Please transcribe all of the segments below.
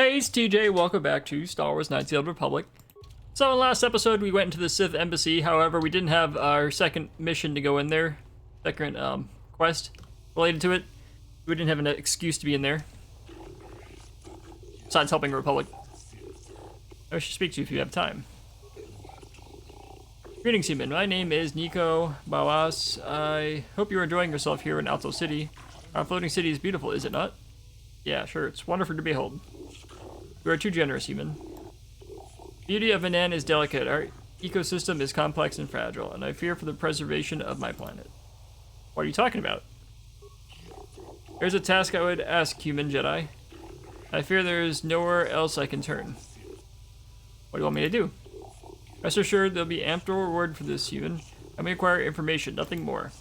Hey, it's TJ. Welcome back to Star Wars Knights of the Old Republic. So in the last episode, we went into the Sith Embassy. However, we didn't have our second mission to go in there. Second quest related to it. We didn't have an excuse to be in there. Besides helping the Republic. I should speak to you if you have time. Greetings, human. My name is Nico Bawas. I hope you're enjoying yourself here in Alto City. Our floating city is beautiful, is it not? Yeah, sure. It's wonderful to behold. You are too generous, human. The beauty of Manan is delicate. Our ecosystem is complex and fragile, and I fear for the preservation of my planet. What are you talking about? There's a task I would ask, human Jedi. I fear there is nowhere else I can turn. What do you want me to do? Rest assured, there'll be ample reward for this, human. I may acquire information, nothing more.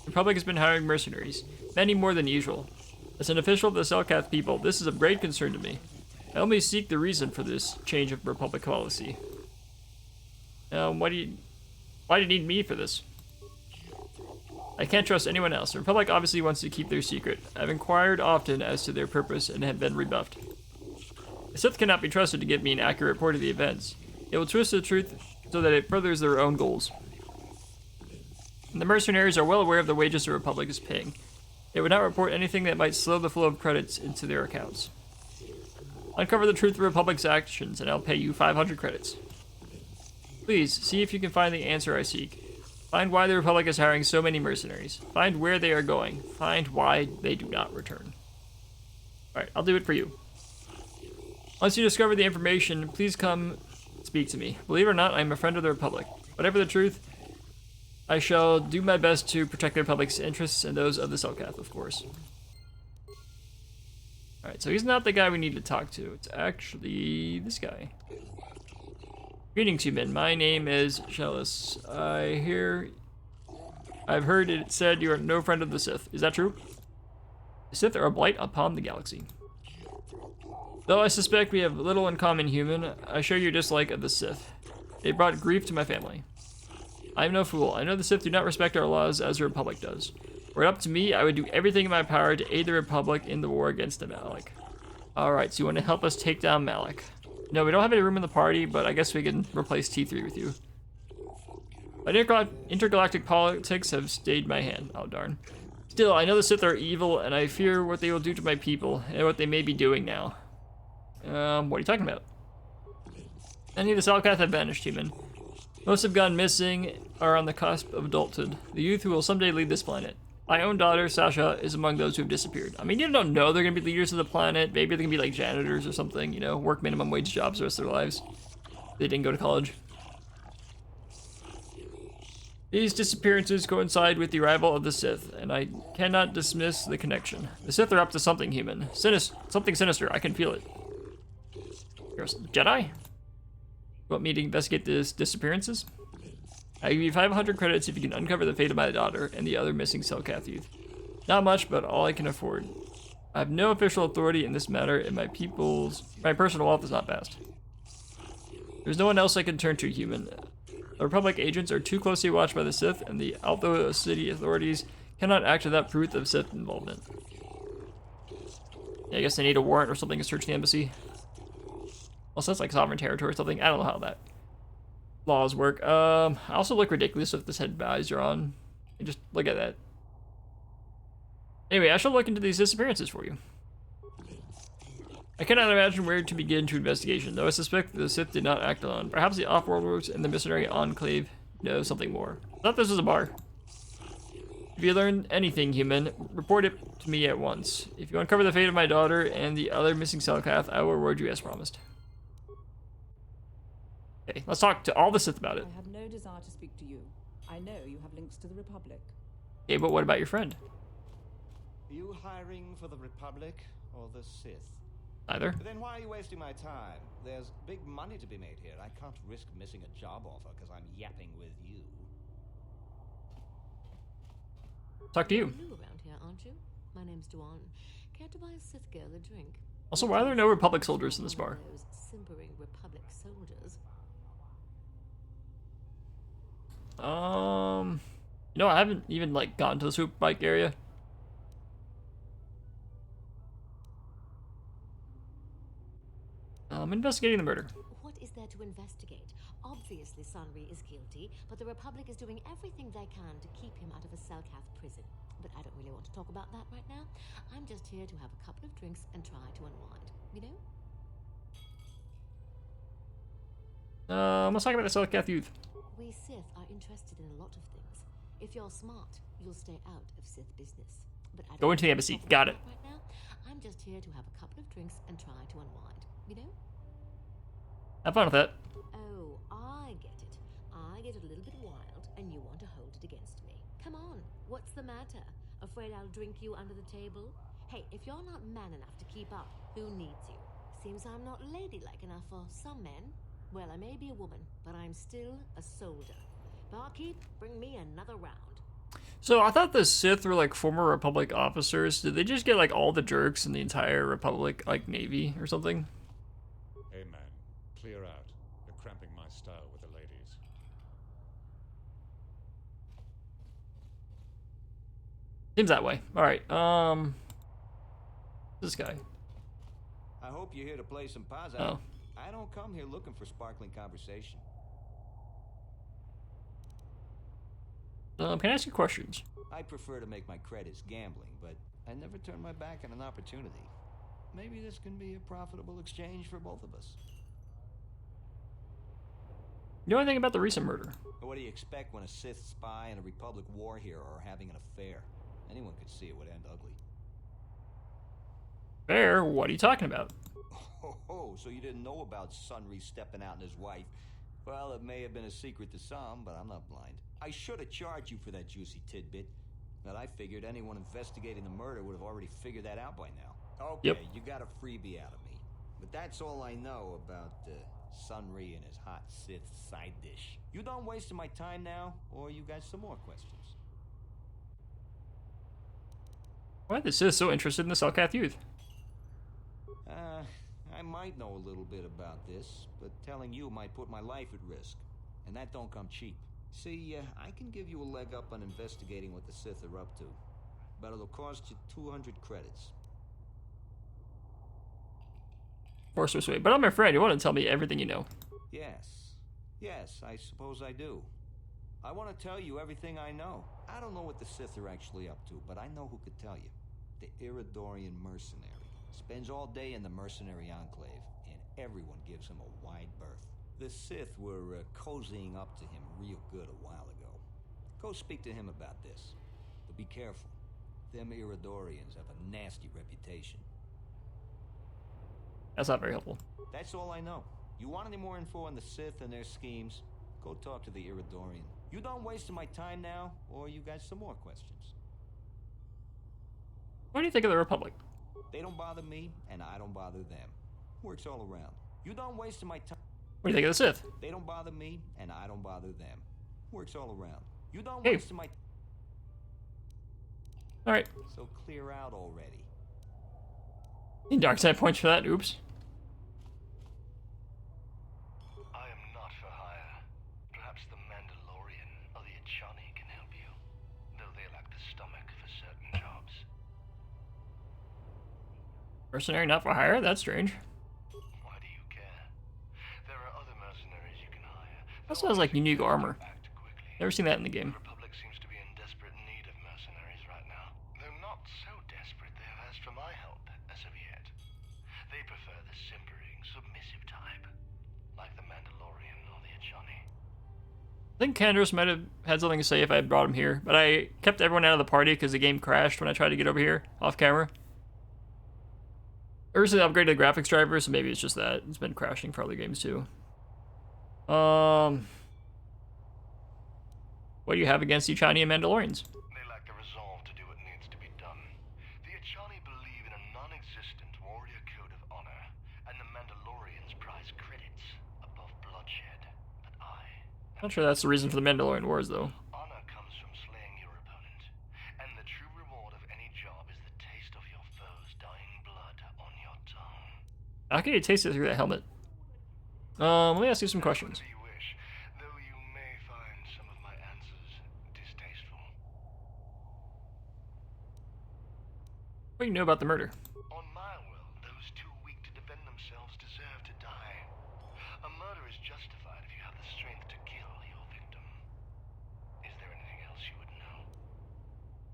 The Republic has been hiring mercenaries, many more than usual. As an official of the Selkath people, this is of great concern to me. I only seek the reason for this change of Republic policy. Why do you need me for this? I can't trust anyone else. The Republic obviously wants to keep their secret. I've inquired often as to their purpose and have been rebuffed. The Sith cannot be trusted to give me an accurate report of the events. It will twist the truth so that it furthers their own goals. And the mercenaries are well aware of the wages the Republic is paying. They would not report anything that might slow the flow of credits into their accounts. Uncover the truth of the Republic's actions, and I'll pay you 500 credits. Please, see if you can find the answer I seek. Find why the Republic is hiring so many mercenaries. Find where they are going. Find why they do not return. Alright, I'll do it for you. Once you discover the information, please come speak to me. Believe it or not, I am a friend of the Republic. Whatever the truth, I shall do my best to protect the Republic's interests and those of the Selkath, of course. Alright, so he's not the guy we need to talk to. It's actually this guy. Greetings, human. My name is Shellis. I've heard it said you are no friend of the Sith. Is that true? The Sith are a blight upon the galaxy. Though I suspect we have little in common, human, I share your dislike of the Sith. They brought grief to my family. I am no fool. I know the Sith do not respect our laws as the Republic does. Were it up to me, I would do everything in my power to aid the Republic in the war against the Malak. Alright, so you want to help us take down Malak. No, we don't have any room in the party, but I guess we can replace T3 with you. But intergalactic politics have stayed my hand. Oh, darn. Still, I know the Sith are evil, and I fear what they will do to my people, and what they may be doing now. What are you talking about? Many of the Selkath have vanished, human. Most have gone missing, are on the cusp of adulthood. The youth who will someday lead this planet. My own daughter, Sasha, is among those who have disappeared. I mean, you don't know they're going to be leaders of the planet. Maybe they're going to be like janitors or something, you know, work minimum wage jobs the rest of their lives. They didn't go to college. These disappearances coincide with the arrival of the Sith, and I cannot dismiss the connection. The Sith are up to something, human. Something sinister. I can feel it. You're a Jedi? You want me to investigate these disappearances? I give you 500 credits if you can uncover the fate of my daughter and the other missing Selkath youth. Not much, but all I can afford. I have no official authority in this matter, and my personal wealth is not vast. There's no one else I can turn to, human. The Republic agents are too closely watched by the Sith, and the Alto City authorities cannot act without proof of Sith involvement. Yeah, I guess they need a warrant or something to search the embassy. Also, that's like sovereign territory or something. I don't know how that laws work. I also look ridiculous with this head visor on. And just look at that. Anyway, I shall look into these disappearances for you. I cannot imagine where to begin to investigation, though I suspect the Sith did not act alone. Perhaps the off-worlders and the missionary enclave know something more. I thought this was a bar. If you learn anything, human, report it to me at once. If you uncover the fate of my daughter and the other missing Selkath, I will reward you as promised. Okay, let's talk to all the Sith about it. I have no desire to speak to you. I know you have links to the Republic. Okay, but what about your friend? Are you hiring for the Republic or the Sith? Neither. Then why are you wasting my time? There's big money to be made here. I can't risk missing a job offer because I'm yapping with you. Talk to you. You're new around here, aren't you? My name's Duan. Care to buy a Sith girl a drink? Also, why are there no Republic soldiers in this bar? Those simpering Republic soldiers. You know, I haven't even like gotten to the swoop bike area. Investigating the murder. What is there to investigate? Obviously, Sanri is guilty, but the Republic is doing everything they can to keep him out of a Selkath prison. But I don't really want to talk about that right now. I'm just here to have a couple of drinks and try to unwind, you know? Let's talk about the Selkath youth. We Sith are interested in a lot of things. If you're smart, you'll stay out of Sith business. But I Go don't into the want to embassy. talk about Got it. that right now. I'm just here to have a couple of drinks and try to unwind, you know? Have fun with that. Oh, I get it. I get a little bit wild, and you want to hold it against me. Come on, what's the matter? Afraid I'll drink you under the table? Hey, if you're not man enough to keep up, who needs you? Seems I'm not ladylike enough for some men. Well, I may be a woman, but I'm still a soldier. Barkeep, bring me another round. So I thought the Sith were like former Republic officers. Did they just get like all the jerks in the entire Republic, like Navy or something? Hey man, clear out. You're cramping my style with the ladies. Seems that way. All right. This guy. I hope you're here to play some paz. Oh. I don't come here looking for sparkling conversation. Can I ask you questions? I prefer to make my credits gambling, but I never turn my back on an opportunity. Maybe this can be a profitable exchange for both of us. You know anything about the recent murder? What do you expect when a Sith spy and a Republic war hero are having an affair? Anyone could see it would end ugly. Fair. What are you talking about? Oh, so you didn't know about Sunry stepping out and his wife? Well, it may have been a secret to some, but I'm not blind. I should have charged you for that juicy tidbit. But I figured anyone investigating the murder would have already figured that out by now. Okay, Yep. You got a freebie out of me. But that's all I know about Sunry and his hot Sith side dish. You done wasting my time now, or you got some more questions? Why is the Sith so interested in the Selkath youth? I might know a little bit about this, but telling you might put my life at risk. And that don't come cheap. See, I can give you a leg up on investigating what the Sith are up to. But it'll cost you 200 credits. Force persuade. But I'm my friend. You want to tell me everything you know. Yes, I suppose I do. I want to tell you everything I know. I don't know what the Sith are actually up to, but I know who could tell you. The Iridorian mercenary. Spends all day in the mercenary enclave, and everyone gives him a wide berth. The Sith were cozying up to him real good a while ago. Go speak to him about this. But be careful. Them Iridorians have a nasty reputation. That's not very helpful. That's all I know. You want any more info on the Sith and their schemes? Go talk to the Iridorian. You done wasting my time now, or you got some more questions? What do you think of the Republic? They don't bother me, and I don't bother them. Works all around. You done wasting my time. What do you think of the Sith? They don't bother me, and I don't bother them. Works all around. You done Hey. wasting my. All right. So clear out already. Need dark side points for that. Oops. I am not for hire. Perhaps the Mandalorian or the Achani can help you, though they lack the stomach for certain jobs. Mercenary not for hire? That's strange. Why do you care? There are other mercenaries you can hire. That sounds like unique armor. Act quickly. Never seen that in the game. The Republic seems to be in desperate need of mercenaries right now. Though not so desperate they have asked for my help as of yet. They prefer the simpering, submissive type, like the Mandalorian or the Achani. I think Kandros might have had something to say if I had brought him here, but I kept everyone out of the party because the game crashed when I tried to get over here off camera. I recently upgraded the graphics driver, so maybe it's just that. It's been crashing for other games too. What do you have against the Achani and Mandalorians? They lack the resolve to do what needs to be done. The Achani believe in a non-existent warrior code of honor, and the Mandalorians prize credits above bloodshed. But Not sure that's the reason for the Mandalorian Wars, though. honor comes from slaying your opponent, and the true reward of any job is the taste of your foe's dying blood on your tongue. How can you taste it through that helmet? Let me ask you some questions. Whatever you wish, though you may find some of my answers distasteful. What do you know about the murder? On my world, those too weak to defend themselves deserve to die.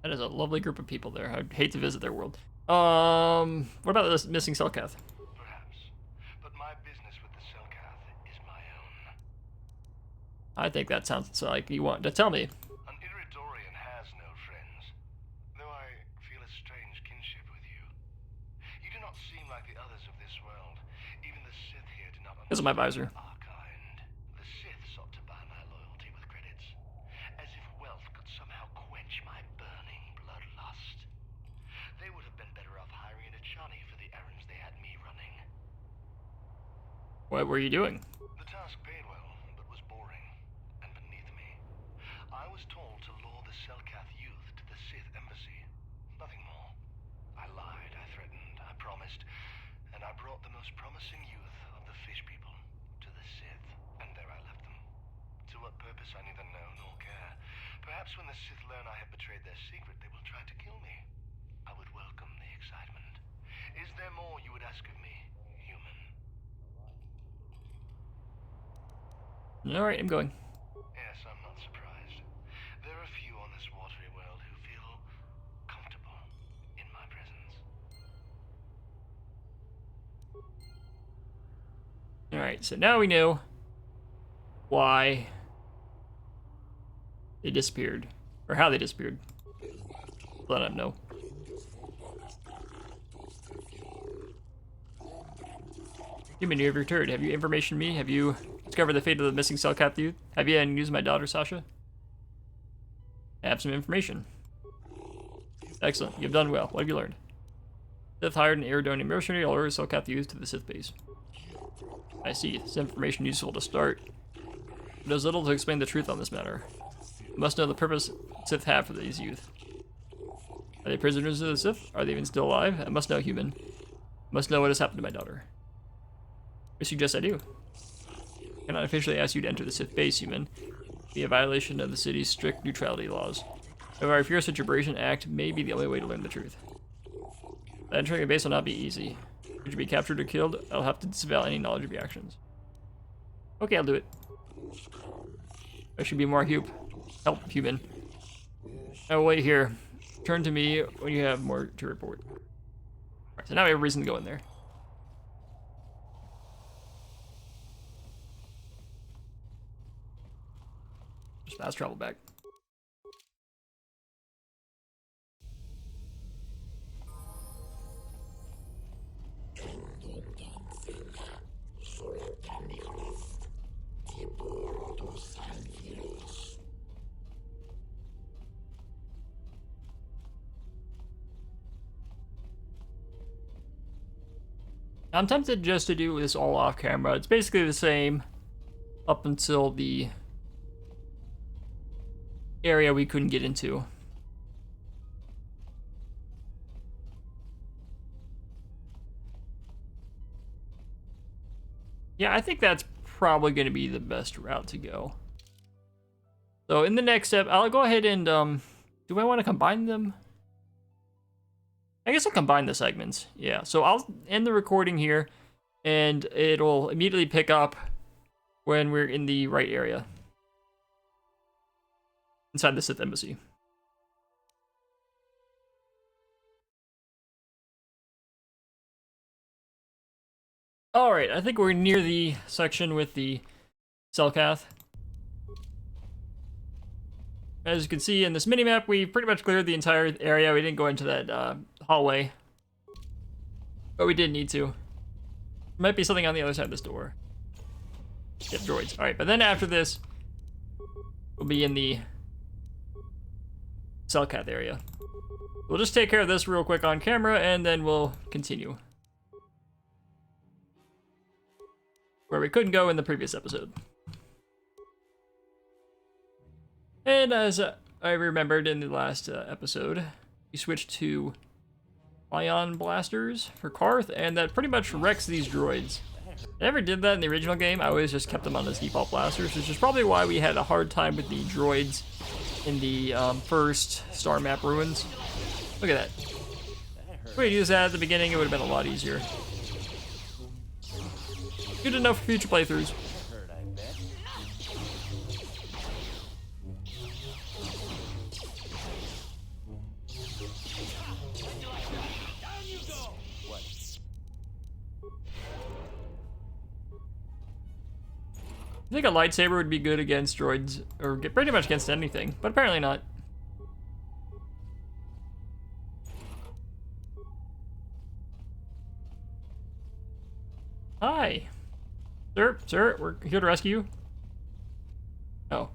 That is a lovely group of people there. I'd hate to visit their world. What about this missing Selkath? Perhaps. But my business with the Selkath is my own. I think that sounds like you want to tell me. An Iridorian has no friends, though I feel a strange kinship with you. You do not seem like the others of this world. Even the Sith here do not This is my visor. our kind. The Sith sought to buy my loyalty with credits, as if wealth could somehow quench my burning bloodlust. They would have been better off hiring a Chani for the errands they had me running. What were you doing? The task paid well, but was boring and beneath me. I was told to lure the Selkath youth to the Sith Embassy. Nothing more. I lied, I threatened, I promised, and I brought the most promising youth of the fish people to the Sith, and there I left them. To what purpose I neither know nor care. Perhaps when the Sith learn I have betrayed their secret, they will try to kill me. I would welcome the excitement. Is there more you would ask of me, human? Alright, I'm going. Yes, I'm not surprised. There are few on this watery world who feel comfortable in my presence. Alright, so now we know why they disappeared. Or how they disappeared. Let them know. Human, you have returned. Have you information me? Have you discovered the fate of the missing Selkath youth? Have you had any news of my daughter, Sasha? I have some information. Excellent. You've done well. What have you learned? Sith hired an Iridonian mercenary to lure Selkath youth to the Sith base. I see. This information useful to start. It does little to explain the truth on this matter. You must know the purpose Sith have for these youth. Are they prisoners of the Sith? Are they even still alive? I must know, human. I must know what has happened to my daughter. I suggest I do. I cannot officially ask you to enter the Sith base, human. It would be a violation of the city's strict neutrality laws. However, I fear such aberration act may be the only way to learn the truth. But entering the base will not be easy. Should you be captured or killed, I'll have to disavow any knowledge of your actions. Okay, I'll do it. There should be more help, human. I will wait here. Turn to me when you have more to report. Alright, so now we have a reason to go in there. Just fast travel back. I'm tempted just to do this all off camera. It's basically the same up until the area we couldn't get into. Yeah, I think that's probably going to be the best route to go. So in the next step, I'll go ahead and, do I want to combine them? I guess I'll combine the segments. Yeah, so I'll end the recording here, and it'll immediately pick up when we're in the right area. Inside the Sith Embassy. Alright, I think we're near the section with the Selkath. As you can see in this minimap, we pretty much cleared the entire area. We didn't go into that hallway, but we did need to. There might be something on the other side of this door. Yep, droids. Alright, but then after this, we'll be in the Selkath area. We'll just take care of this real quick on camera, and then we'll continue where we couldn't go in the previous episode. And as I remembered in the last episode, we switched to ion blasters for Karth, and that pretty much wrecks these droids. I never did that in the original game. I always just kept them on as default blasters, which is probably why we had a hard time with the droids in the first Star Map Ruins. Look at that. If we had used that at the beginning, it would have been a lot easier. Good enough for future playthroughs. I think a lightsaber would be good against droids, or pretty much against anything, but apparently not. Hi. Sir, we're here to rescue you. Oh,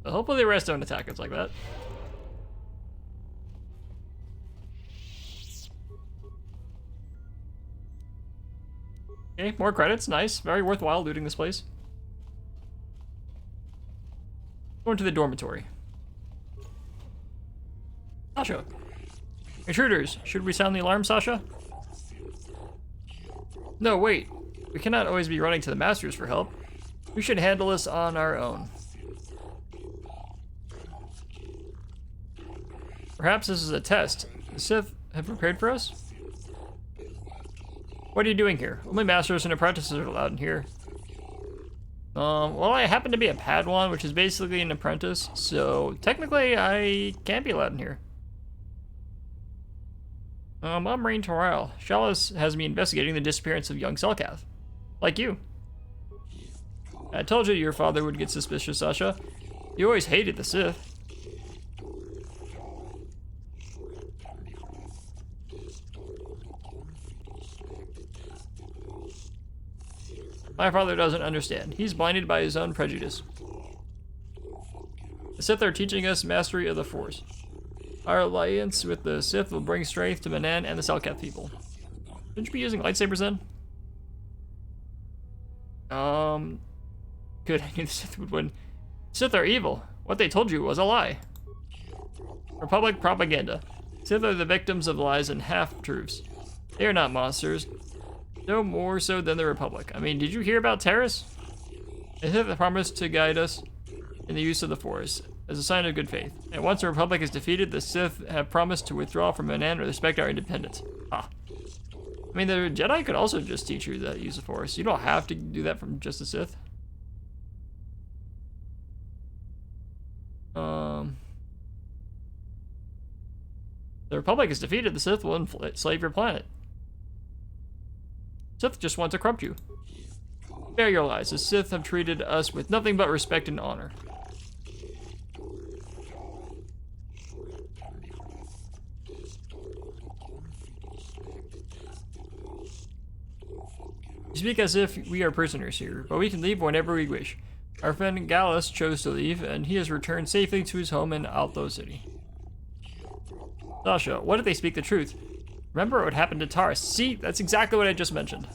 hopefully the rest don't attack us like that. Okay, more credits, nice. Very worthwhile looting this place. Going to the dormitory. Sasha. Intruders, should we sound the alarm, Sasha? No, wait. We cannot always be running to the masters for help. We should handle this on our own. Perhaps this is a test. The Sith have prepared for us? What are you doing here? Only masters and apprentices are allowed in here. Well, I happen to be a Padawan, which is basically an apprentice, so technically I can't be allowed in here. I'm Rane Toral. Chalice has me investigating the disappearance of young Selkath. Like you. I told you your father would get suspicious, Sasha. You always hated the Sith. My father doesn't understand. He's blinded by his own prejudice. The Sith are teaching us mastery of the Force. Our alliance with the Sith will bring strength to Manan and the Selkath people. Shouldn't you be using lightsabers then? Good, I knew the Sith would win. Sith are evil. What they told you was a lie. Republic propaganda. Sith are the victims of lies and half-truths. They are not monsters. No more so than the Republic. I mean, did you hear about Terrace? The Sith promised to guide us in the use of the Force, as a sign of good faith. And once the Republic is defeated, the Sith have promised to withdraw from Manan and respect our independence. Ah. I mean, the Jedi could also just teach you that use of Force. You don't have to do that from just the Sith. The Republic is defeated, the Sith will enslave your planet. Sith just want to corrupt you. Spare your lies. The Sith have treated us with nothing but respect and honor. You speak as if we are prisoners here, but we can leave whenever we wish. Our friend Gallus chose to leave, and he has returned safely to his home in Alto City. Sasha, what if they speak the truth? Remember what happened to Taris? See, that's exactly what I just mentioned.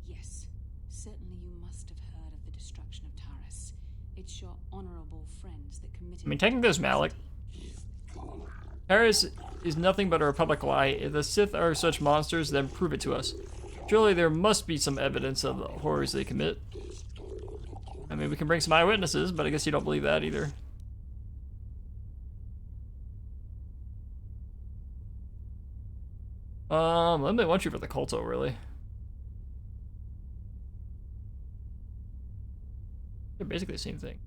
Yes, certainly you must have heard of the destruction of Taris. It's your honorable friends that committed... I mean, technically there's Malik. Taris is nothing but a Republic lie. If the Sith are such monsters, then prove it to us. Surely there must be some evidence of the horrors they commit. I mean, we can bring some eyewitnesses, but I guess you don't believe that either. Let me want you for the Culto, really. They're basically the same thing.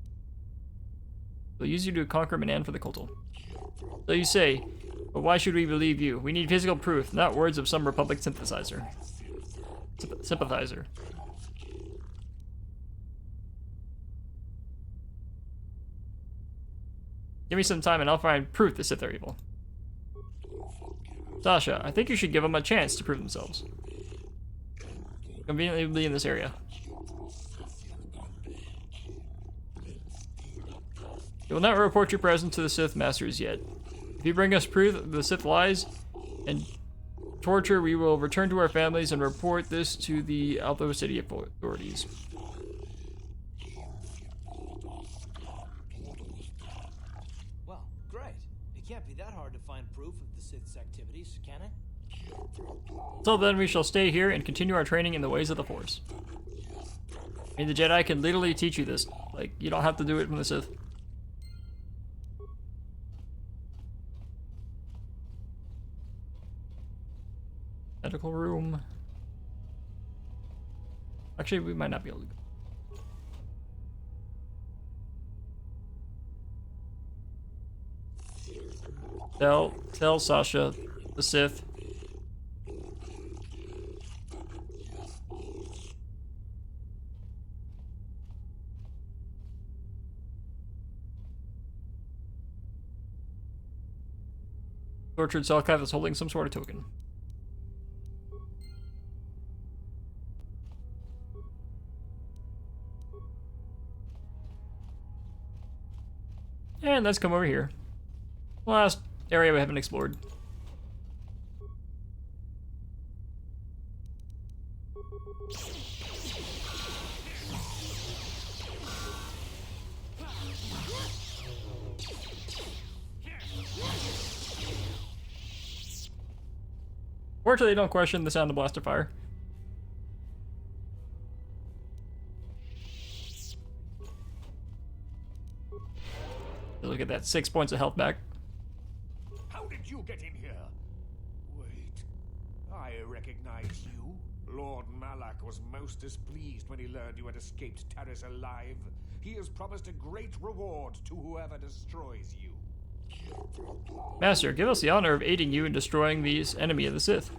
They'll use you to conquer Manan for the Culto. So you say, but why should we believe you? We need physical proof, not words of some Republic sympathizer. Give me some time and I'll find proof the Sith are evil. Sasha, I think you should give them a chance to prove themselves. Conveniently be in this area. You will not report your presence to the Sith Masters yet. If you bring us proof of the Sith lies and torture, we will return to our families and report this to the Alto City authorities. Well, great. It can't be that hard to find proof of the Sith's activities, can it? Until then, we shall stay here and continue our training in the ways of the Force. I mean, the Jedi can literally teach you this. Like, you don't have to do it from the Sith. Medical room. Actually, we might not be able to go. Tell Sasha, the Sith. Tortured Selkath is holding some sort of token. And let's come over here. Last area we haven't explored. Fortunately, don't question the sound of blaster fire. Look at that, 6 points of health back. How did you get in here? Wait, I recognize you. Lord Malak was most displeased when he learned you had escaped Taris alive. He has promised a great reward to whoever destroys you. Master, give us the honor of aiding you in destroying these enemy of the Sith.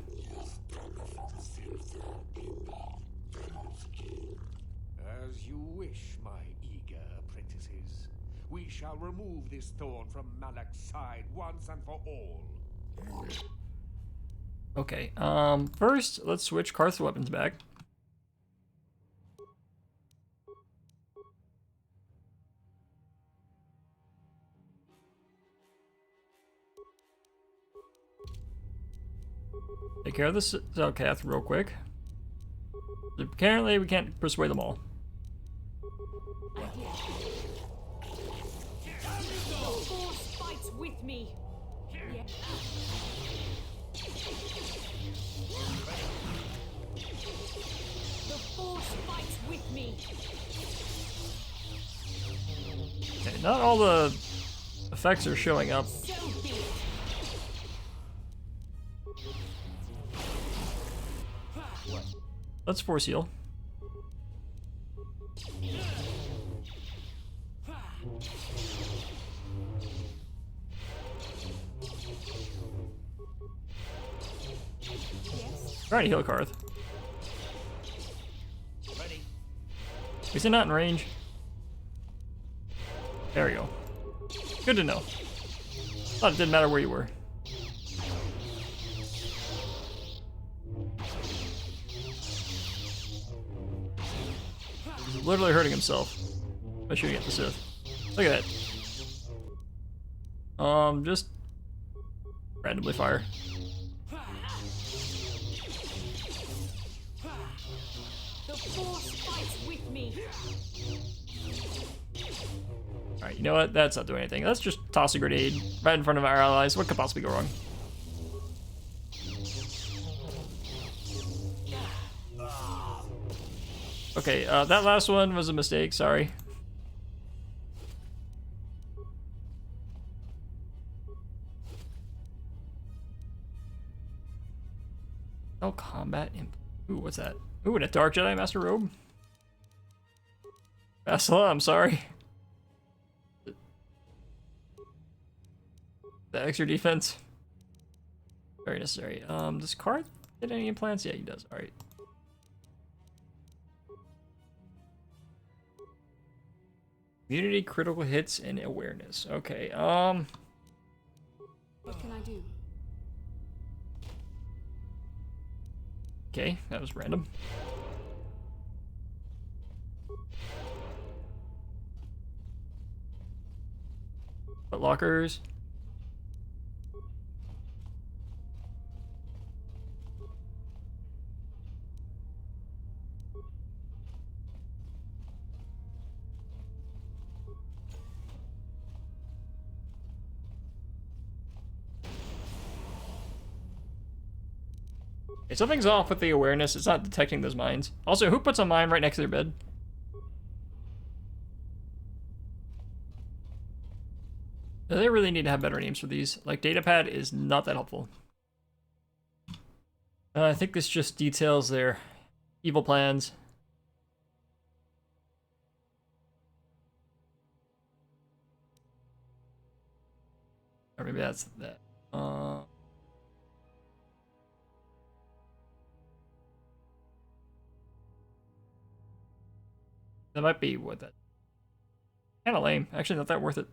As you wish, my eager apprentices. We shall remove this thorn from Malak's side once and for all. Okay, first, let's switch Karth's weapons back. Take care of this Selkath real quick. Apparently, we can't persuade them all. The Force fights with me. The Force fights with me. Okay, not all the effects are showing up. So be it. Let's force heal. Trying to heal Karth. Ready. Is he not in range? There we go. Good to know. Thought it didn't matter where you were. He's literally hurting himself by shooting at the Sith. Look at that. Just randomly fire. The Force fights with me. Alright, you know what? That's not doing anything. Let's just toss a grenade right in front of our allies. What could possibly go wrong? Okay, that last one was a mistake, sorry. No combat imp. Ooh, what's that? Ooh, and a Dark Jedi Master Robe? Vassala, I'm sorry. The extra defense. Very necessary. Does Karth get any implants? Yeah, he does. Alright. Immunity, critical hits, and awareness. Okay, What can I do? okay, that was random. Foot lockers. Okay, something's off with the awareness. It's not detecting those mines. Also, who puts a mine right next to their bed? They really need to have better names for these. Like, datapad is not that helpful. I think this just details their evil plans. Or maybe that's that. That might be what that. Kind of lame. Actually, not that worth it.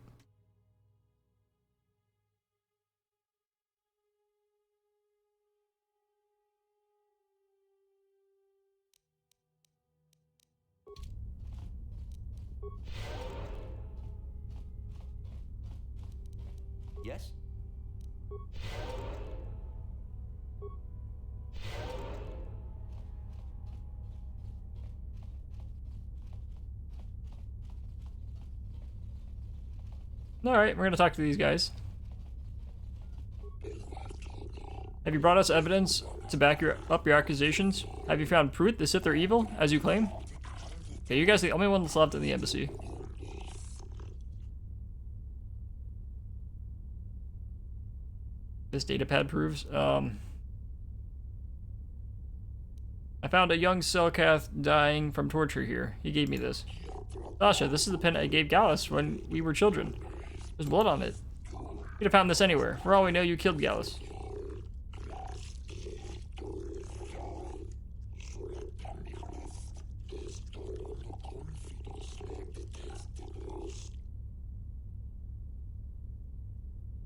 Yes? Alright, we're gonna talk to these guys. Have you brought us evidence to back up your accusations? Have you found proof the Sith are evil, as you claim? Okay, you guys are the only ones left in the embassy. This datapad proves. I found a young Selkath dying from torture here. He gave me this. Sasha, this is the pen I gave Gallus when we were children. There's blood on it. You could have found this anywhere. For all we know, you killed Gallus.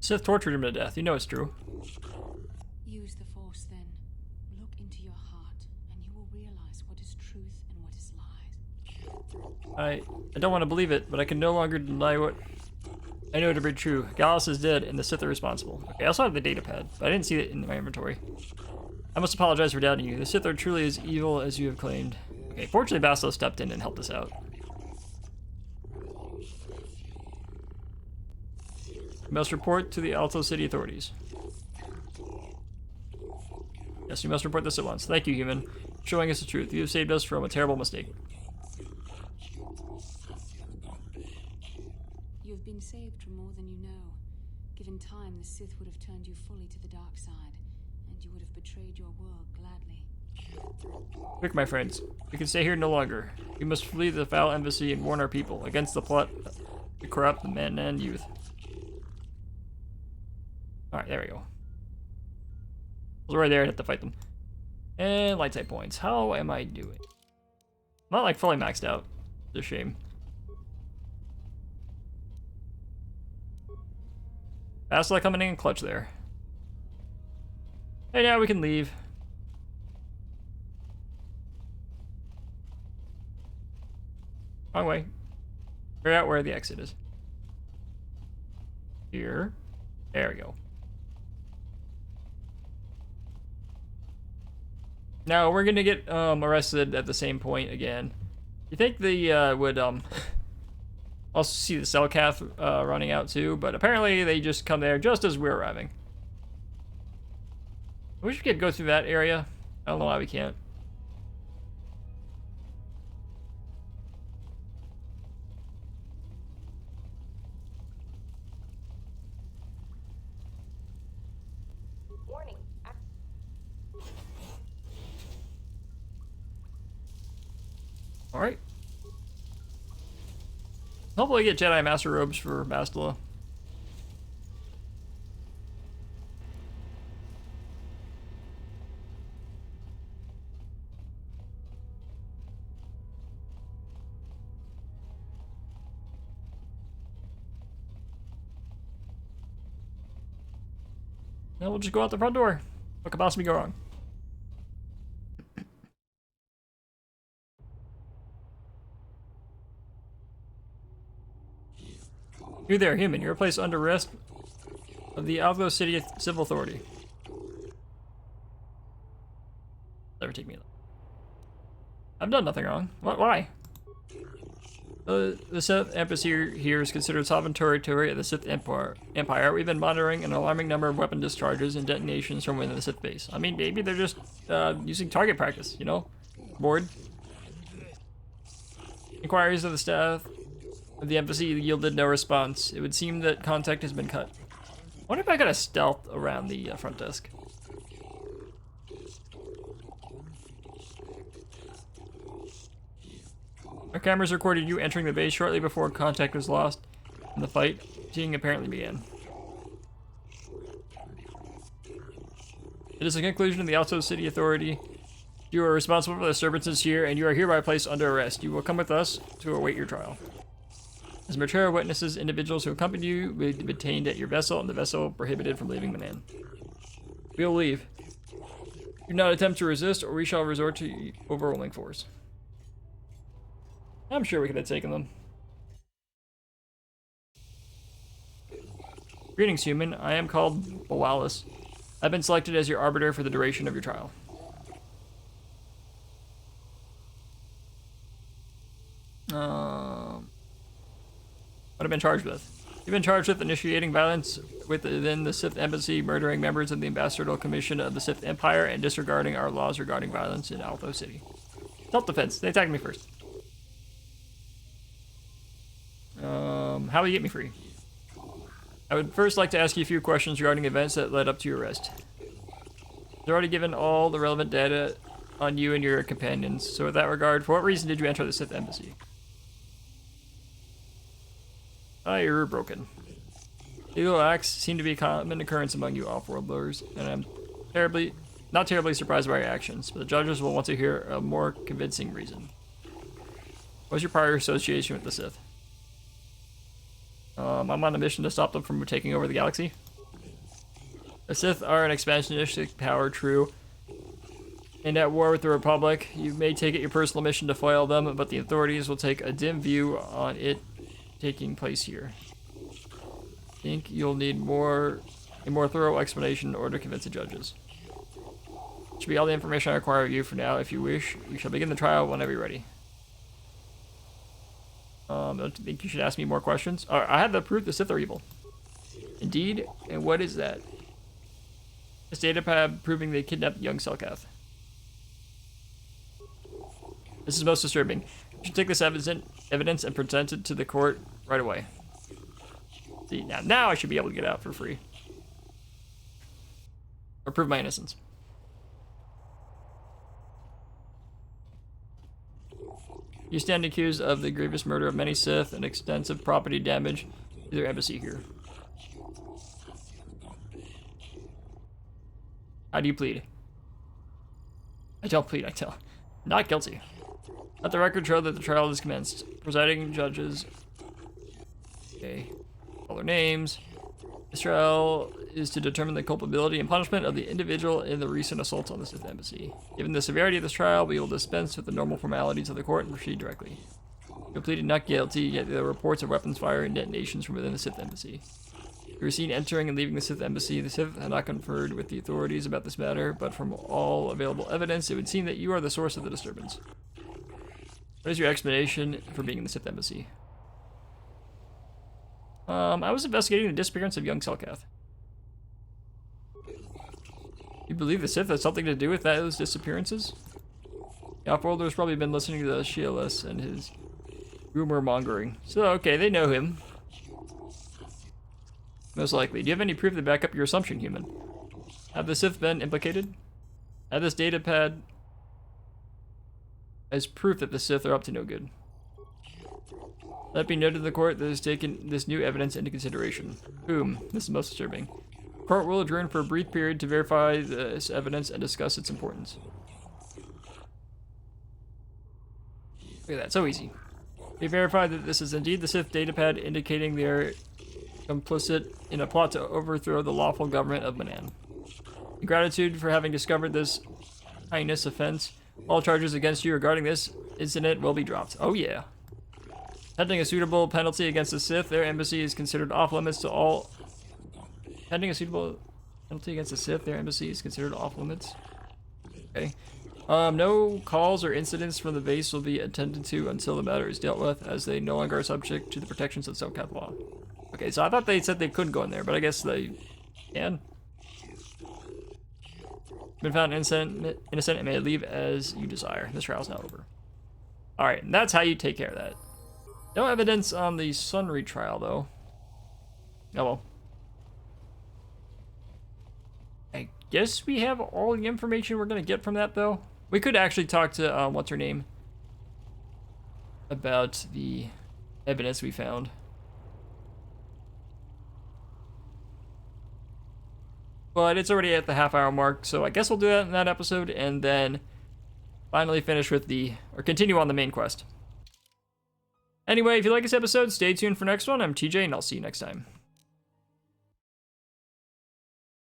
Sith tortured him to death. You know it's true. Use the Force then. Look into your heart, and you will realize what is truth and what is lies. I don't want to believe it, but I can no longer deny what I know to be true. Gallus is dead, and the Sith are responsible. Okay, I also have the datapad, but I didn't see it in my inventory. I must apologize for doubting you. The Sith are truly as evil as you have claimed. Okay, fortunately Basilo stepped in and helped us out. You must report to the Alto City authorities. Yes, you must report this at once. Thank you, human, for showing us the truth. You have saved us from a terrible mistake. You have been saved from more than you know. Given time, the Sith would have turned you fully to the dark side, and you would have betrayed your world gladly. Quick, my friends. We can stay here no longer. We must flee the foul embassy and warn our people against the plot to corrupt the men and youth. Alright, there we go. I was right there, I had to fight them. And light side points. How am I doing? Not like fully maxed out. It's a shame. Basilo coming in clutch there. Hey, now we can leave. Wrong way. Figure out where the exit is. Here. There we go. Now we're gonna get arrested at the same point again. You think they would also see the Selkath running out too, but apparently they just come there just as we're arriving. I wish we could go through that area. I don't know why we can't. Warning. Alright. Hopefully get Jedi Master Robes for Bastila. Now we'll just go out the front door. What could possibly go wrong? You there, human. You're placed under arrest of the Alto City Civil Authority. Never take me along. I've done nothing wrong. What? Why? The Sith Embassy here is considered sovereign territory of the Sith Empire. We've been monitoring an alarming number of weapon discharges and detonations from within the Sith base. I mean, maybe they're just using target practice, you know? Bored. Inquiries of the staff of the embassy yielded no response. It would seem that contact has been cut. I wonder if I got a stealth around the front desk. Our cameras recorded you entering the base shortly before contact was lost, and the fighting apparently began. It is the conclusion of the Alto City Authority. You are responsible for the disturbances here, and you are hereby placed under arrest. You will come with us to await your trial. As mature witnesses, individuals who accompany you will be detained at your vessel, and the vessel prohibited from leaving Manan. We will leave. Do not attempt to resist, or we shall resort to overwhelming force. I'm sure we could have taken them. Greetings, human. I am called Bowalis. I've been selected as your arbiter for the duration of your trial. What have I been charged with? You've been charged with initiating violence within the Sith Embassy, murdering members of the Ambassadorial Commission of the Sith Empire, and disregarding our laws regarding violence in Alto City. Self-defense. They attacked me first. How will you get me free? I would first like to ask you a few questions regarding events that led up to your arrest. I've already given all the relevant data on you and your companions, so with that regard, for what reason did you enter the Sith Embassy? You're broken. Illegal acts seem to be a common occurrence among you off-worlders, and I'm not terribly surprised by your actions, but the judges will want to hear a more convincing reason. What was your prior association with the Sith? I'm on a mission to stop them from taking over the galaxy. The Sith are an expansionistic power, true, and at war with the Republic. You may take it your personal mission to foil them, but the authorities will take a dim view on it taking place here. I think you'll need a more thorough explanation in order to convince the judges. This should be all the information I require of you for now. If you wish, we shall begin the trial whenever you're ready. Don't you think you should ask me more questions? I have the proof the Sith are evil. Indeed, and what is that? This data pad proving they kidnapped young Selkath. This is most disturbing. You should take this evidence and present it to the court right away. See, now I should be able to get out for free. Or prove my innocence. You stand accused of the grievous murder of many Sith and extensive property damage to their embassy here. How do you plead? I don't plead, I tell. Not guilty. Let the record show that the trial is commenced. Presiding judges. Okay. All their names. This trial is to determine the culpability and punishment of the individual in the recent assault on the Sith Embassy. Given the severity of this trial, we will dispense with the normal formalities of the court and proceed directly. You pleaded not guilty, yet there are reports of weapons fire and detonations from within the Sith Embassy. You were seen entering and leaving the Sith Embassy. The Sith had not conferred with the authorities about this matter, but from all available evidence, it would seem that you are the source of the disturbance. What is your explanation for being in the Sith Embassy? I was investigating the disappearance of young Selkath. You believe the Sith has something to do with those disappearances? The Off-Worlder's probably been listening to the Shielis and his rumor mongering. So, okay, they know him. Most likely. Do you have any proof to back up your assumption, human? Have the Sith been implicated? Have this data pad as proof that the Sith are up to no good. Let it be noted to the court that has taken this new evidence into consideration. Boom. This is most disturbing. Court will adjourn for a brief period to verify this evidence and discuss its importance. Look at that, so easy. We verify that this is indeed the Sith datapad, indicating they are complicit in a plot to overthrow the lawful government of Manan. In gratitude for having discovered this heinous offense, all charges against you regarding this incident will be dropped. Oh yeah. Pending a suitable penalty against the Sith, their embassy is considered off limits to all. Pending a suitable penalty against the Sith, their embassy is considered off limits. Okay. No calls or incidents from the base will be attended to until the matter is dealt with, as they no longer are subject to the protections of Selkath law. Okay, so I thought they said they couldn't go in there, but I guess they can. Been found innocent and may leave as you desire. This trial's not over. Alright, and that's how you take care of that. No evidence on the Sunry trial, though. Oh well. I guess we have all the information we're going to get from that, though. We could actually talk to, what's her name? About the evidence we found. but it's already at the half-hour mark, so I guess we'll do that in that episode, and then finally finish with or continue on the main quest. Anyway, if you like this episode, stay tuned for next one. I'm TJ, and I'll see you next time.